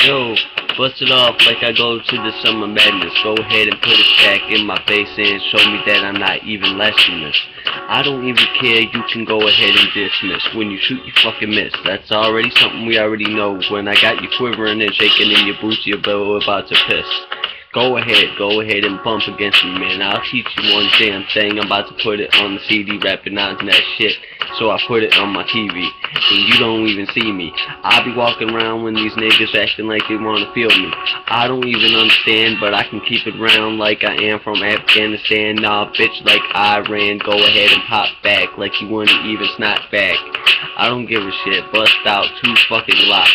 Yo, bust it off like I go to the Summer Madness. Go ahead and put it back in my face and show me that I'm not even less than this. I don't even care, you can go ahead and dismiss. When you shoot, you fucking miss. That's already something we already know. When I got you quivering and shaking in your boots, you're about to piss. Go ahead and bump against me, man. I'll teach you one damn thing. I'm about to put it on the CD, rapping on that shit. So I put it on my TV, and you don't even see me. I be walking around when these niggas acting like they wanna feel me. I don't even understand, but I can keep it round like I am from Afghanistan. Nah, bitch, like Iran. Go ahead and pop back like you wouldn't even snap back. I don't give a shit. Bust out 2 fucking locks.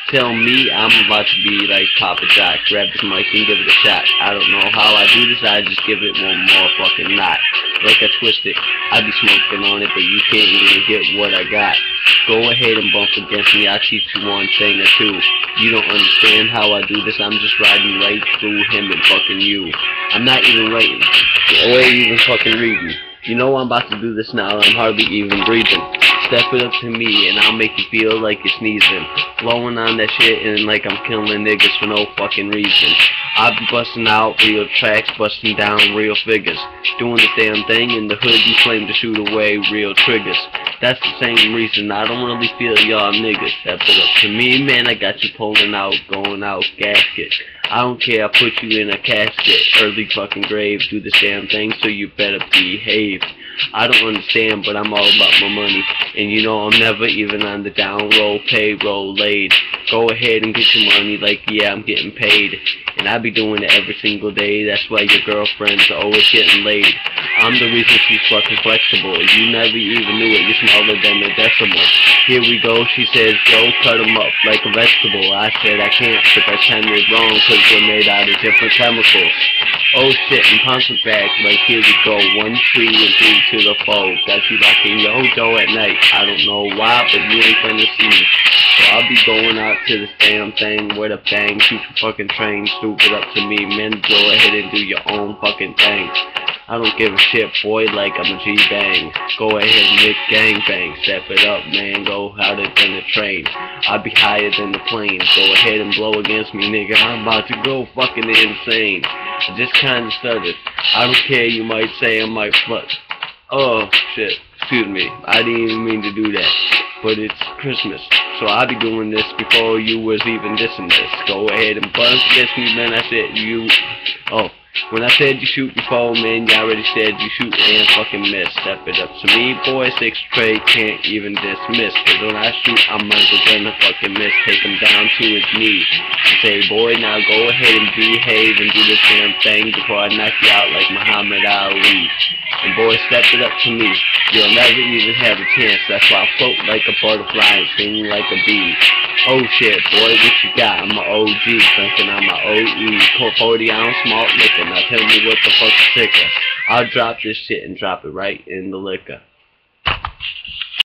Tell me I'm about to be like Papa Jock. Grab this mic and give it a shot. I don't know how I do this, I just give it one more fucking knot. Like I twist it, I be smoking on it, but you can't even get what I got. Go ahead and bump against me, I'll teach you one thing or two. You don't understand how I do this, I'm just riding right through him and fucking you. I'm not even writing, or even fucking reading. You know I'm about to do this now, I'm hardly even breathing. Step it up to me and I'll make you feel like you're sneezing. Blowing on that shit and like I'm killing niggas for no fucking reason. I'll be busting out real tracks, busting down real figures. Doing the damn thing in the hood you claim to shoot away real triggers. That's the same reason I don't really feel y'all niggas. Step it up to me, man, I got you pulling out, going out gasket. I don't care, I put you in a casket. Early fucking grave, do this damn thing, so you better behave. I don't understand, but I'm all about my money. And you know I'm never even on the down roll, payroll laid. Go ahead and get your money like, yeah, I'm getting paid. And I be doing it every single day, that's why your girlfriend's always getting laid. I'm the reason she's fucking flexible. You never even knew it, you're smaller than a decimal. Here we go, she says, go cut 'em up like a vegetable. I said I can't, but that time is wrong, cause we're made out of different chemicals. Oh shit, I'm pumping back, like here we go, 1, 2, and 3 to the 4. Got you rocking your hojo at night. I don't know why, but you ain't gonna see me. So I'll be going out to this damn thing with a bang. Shoot your fucking train, stupid up to me. Men, go ahead and do your own fucking thing. I don't give a shit, boy, like I'm a G-bang. Go ahead and make gangbang. Step it up, man, go harder than a train. I'll be higher than the plane. Go ahead and blow against me, nigga. I'm about to go fucking insane. I just kinda stuttered. I don't care, you might say I might flut. Oh, shit. Excuse me. I didn't even mean to do that. But it's Christmas. So I'll be doing this before you was even dissing this. Go ahead and buzz against me, man. I said you... Oh. When I said you shoot before, man, you already said you shoot and fucking miss. Step it up to me, boy, 6 trade can't even dismiss. Cause when I shoot, I'm gonna fucking miss. Take him down to his knees. And say, boy, now go ahead and behave and do this damn thing before I knock you out like Muhammad Ali. And boy, step it up to me. You'll never even have a chance. That's why I float like a butterfly and sing like a bee. Oh shit, boy, what you got? I'm a OG, thinking I'm a OE. 40 ounce malt liquor. Now tell me what the fuck's sicker. I'll drop this shit and drop it right in the liquor.